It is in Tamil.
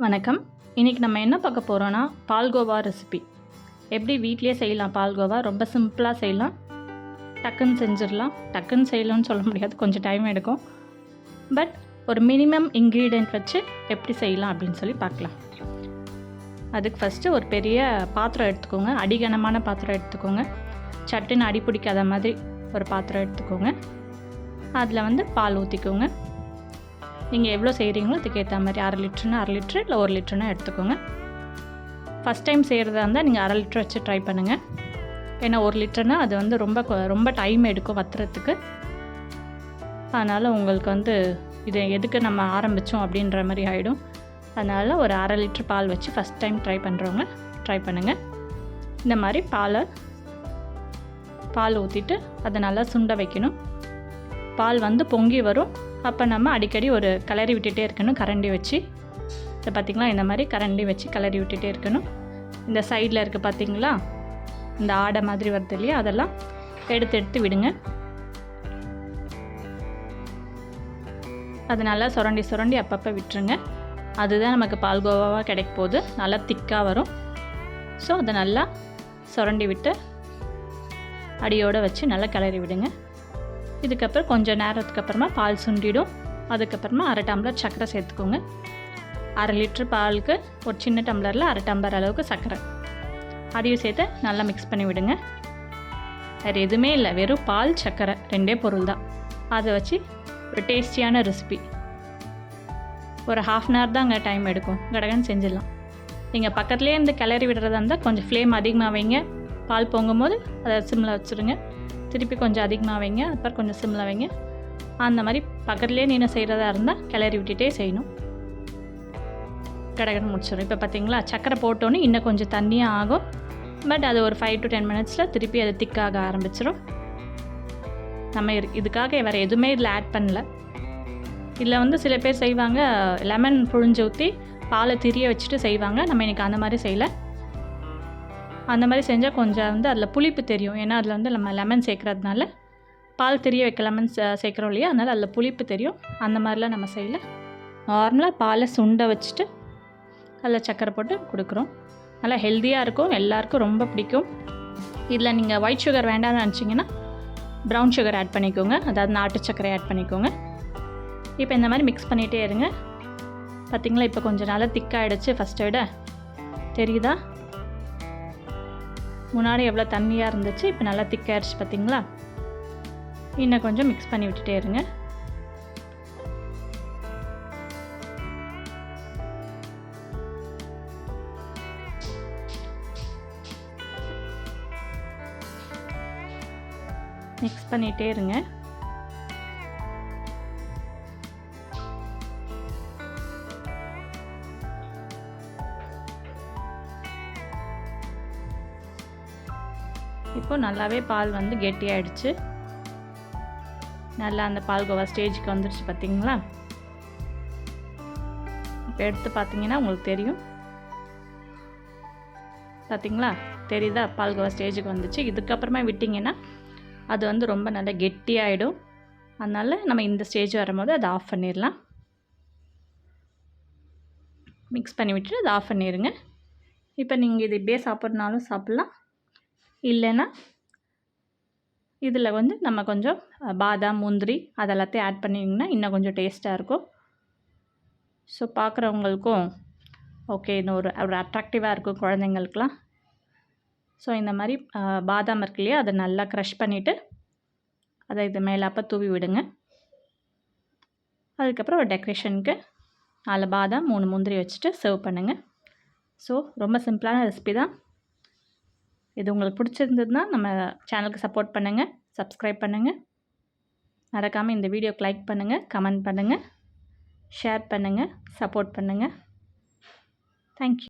வணக்கம். இன்றைக்கி நம்ம என்ன பார்க்க போகிறோன்னா பால்கோவா ரெசிபி. எப்படி வீட்டிலே செய்யலாம் பால்கோவா. ரொம்ப சிம்பிளாக செய்யலாம், டக்குன்னு செஞ்சிடலாம். டக்குன்னு செய்யலாம்னு சொல்ல முடியாது, கொஞ்சம் டைம் எடுக்கும். பட் ஒரு மினிமம் இன்க்ரீடியன்ட் வச்சு எப்படி செய்யலாம் அப்படின்னு சொல்லி பார்க்கலாம். அதுக்கு ஃபஸ்ட்டு ஒரு பெரிய பாத்திரம் எடுத்துக்கோங்க. அடிகனமான பாத்திரம் எடுத்துக்கோங்க. சட்டுன்னு அடி பிடிக்காத மாதிரி ஒரு பாத்திரம் எடுத்துக்கோங்க. அதில் பால் ஊற்றிக்கோங்க. நீங்கள் எவ்வளோ செய்கிறீங்களோ அதுக்கேற்ற மாதிரி 1/2 லிட்டருனா 1/2 லிட்ரு இல்லை 1 லிட்டருனா எடுத்துக்கோங்க. ஃபஸ்ட் டைம் செய்கிறதா இருந்தால் நீங்கள் 1/2 லிட்டர் வச்சு ட்ரை பண்ணுங்கள். ஏன்னா 1 லிட்டர்னா அது ரொம்ப டைம் எடுக்கும் வத்துறதுக்கு. அதனால் உங்களுக்கு இது எதுக்கு நம்ம ஆரம்பித்தோம் அப்படின்ற மாதிரி ஆகிடும். அதனால் ஒரு 1/2 லிட்டர் பால் வச்சு ஃபஸ்ட் டைம் ட்ரை பண்ணுறவங்க ட்ரை பண்ணுங்கள். இந்த மாதிரி பால் ஊற்றிட்டு அதை நல்லா சுண்ட வைக்கணும். பால் பொங்கி வரும். அப்போ நம்ம அடிக்கடி ஒரு கிளறி விட்டுகிட்டே இருக்கணும் கரண்டி வச்சு. இதை பார்த்திங்களா, இந்த மாதிரி கரண்டி வச்சு கிளறி விட்டுகிட்டே இருக்கணும். இந்த சைடில் இருக்குது பார்த்திங்களா, இந்த ஆடை மாதிரி வருது இல்லையா, அதெல்லாம் எடுத்து விடுங்க. அது நல்லா சுரண்டி அப்பப்போ விட்டுருங்க. அதுதான் நமக்கு பால்கோவாவாக கிடைக்க போகுது. நல்லா திக்காக வரும். ஸோ அதை நல்லா சுரண்டி விட்டு அடியோடு வச்சு நல்லா கிளறி விடுங்க. இதுக்கப்புறம் கொஞ்சம் நேரத்துக்கு அப்புறமா பால் சுண்டிடும். அதுக்கப்புறமா 1/2 டம்ளர் சர்க்கரை சேர்த்துக்கோங்க. 1/2 லிட்டர் பாலுக்கு ஒரு சின்ன டம்ளரில் 1/2 டம்ளர் அளவுக்கு சர்க்கரை அதையும் சேர்த்து நல்லா மிக்ஸ் பண்ணி விடுங்க. வேறு எதுவுமே இல்லை, வெறும் பால் சர்க்கரை 2 பொருள் தான். அதை வச்சு ஒரு டேஸ்டியான ரெசிபி. ஒரு 1/2 hour தான் அங்கே டைம் எடுக்கும். கடகன்னு செஞ்சிடலாம். நீங்கள் பக்கத்துலேயே இருந்து கிளறி விடுறதா இருந்தால் கொஞ்சம் ஃப்ளேம் அதிகமாக வைங்க. பால் பொங்கும் போது அதை சிம்மில் வச்சுருங்க. திருப்பி கொஞ்சம் அதிகமாக வைங்க, அப்புறம் கொஞ்சம் சிம்மில் வைங்க. அந்த மாதிரி பக்கத்துலேயே நீ செய்கிறதா இருந்தால் கிளறி விட்டுட்டே செய்யணும். கடகடன்னு முடிச்சிடும். இப்போ பார்த்தீங்களா, சக்கரை போட்டோன்னே இன்னும் கொஞ்சம் தண்ணியாக ஆகும். பட் அது ஒரு 5 to 10 minutes திருப்பி அது திக்காக ஆரம்பிச்சிடும். நம்ம இதுக்காக வேறு எதுவுமே இதில் ஆட் பண்ணல. இதில் சில பேர் செய்வாங்க, லெமன் புழிஞ்சு ஊற்றி பாலை திரிய வச்சுட்டு செய்வாங்க. நம்ம இன்றைக்கி அந்த மாதிரி செய்யலை. அந்த மாதிரி செஞ்சால் கொஞ்சம் அதில் புளிப்பு தெரியும். ஏன்னா அதில் நம்ம லெமன் சேர்க்குறதுனால, பால் திரிய வைக்க லெமன் சேர்க்குறோம் இல்லையா, அதனால் அதில் புளிப்பு தெரியும். அந்த மாதிரிலாம் நம்ம செய்யலை. நார்மலாக பாலை சுண்ட வச்சுட்டு அதில் சக்கரை போட்டு கொடுக்குறோம். நல்லா ஹெல்த்தியாக இருக்கும், எல்லாேருக்கும் ரொம்ப பிடிக்கும். இதில் நீங்கள் ஒயிட் சுகர் வேண்டாம்னு நினச்சிங்கன்னா ப்ரௌன் சுகர் ஆட் பண்ணிக்கோங்க. அதாவது நாட்டு சக்கரை ஆட் பண்ணிக்கோங்க. இப்போ இந்த மாதிரி மிக்ஸ் பண்ணிகிட்டே இருங்க. பார்த்திங்களா, இப்போ கொஞ்சம் நல்லா திக்காகிடுச்சு. ஃபஸ்ட்டை விட தெரியுதா, முன்னாடி எவ்வளோ தண்ணியாக இருந்துச்சு, இப்போ நல்லா திக்காகிடுச்சு. பார்த்திங்களா, இன்னும் கொஞ்சம் மிக்ஸ் பண்ணி விட்டுட்டே இருங்க. மிக்ஸ் பண்ணிகிட்டே இருங்க. இப்போ நல்லாவே பால் கெட்டியாகிடுச்சு. நல்லா அந்த பால்கோவா ஸ்டேஜுக்கு வந்துடுச்சு. பார்த்திங்களா, இப்போ எடுத்து பார்த்திங்கன்னா உங்களுக்கு தெரியும். பார்த்திங்களா, தெரியுதா, பால்கோவா ஸ்டேஜுக்கு வந்துச்சு. இதுக்கப்புறமா விட்டிங்கன்னா அது ரொம்ப நல்லா கெட்டியாகிடும். அதனால் நம்ம இந்த ஸ்டேஜ் வரும்போது அதை ஆஃப் பண்ணிடலாம். மிக்ஸ் பண்ணி விட்டுட்டு அதை ஆஃப் பண்ணிடுங்க. இப்போ நீங்கள் இது இப்படியே சாப்பிட்றனாலும் சாப்பிட்லாம். இல்லைன்னா இதில் நம்ம கொஞ்சம் பாதாம், முந்திரி அதெல்லாத்தையும் ஆட் பண்ணிங்கன்னா இன்னும் கொஞ்சம் டேஸ்ட்டாக இருக்கும். ஸோ பார்க்குறவங்களுக்கும் ஓகே, இன்னும் ஒரு அட்ராக்டிவாக இருக்கும் குழந்தைங்களுக்கெலாம். ஸோ இந்த மாதிரி பாதாம் இருக்கு இல்லையா, அதை நல்லா க்ரஷ் பண்ணிவிட்டு அதை இது மேலாப்ப தூவி விடுங்க. அதுக்கப்புறம் ஒரு டெக்கரேஷனுக்கு 4 பாதாம் 3 முந்திரி வச்சுட்டு சர்வ் பண்ணுங்கள். ஸோ ரொம்ப சிம்பிளான ரெசிபி தான். இது உங்களுக்கு பிடிச்சிருந்ததுன்னா நம்ம சேனலுக்கு சப்போர்ட் பண்ணுங்கள், சப்ஸ்கிரைப் பண்ணுங்கள். மறக்காமல் இந்த வீடியோக்கு லைக் பண்ணுங்கள், கமெண்ட் பண்ணுங்கள், ஷேர் பண்ணுங்கள், சப்போர்ட் பண்ணுங்கள். தேங்க்யூ.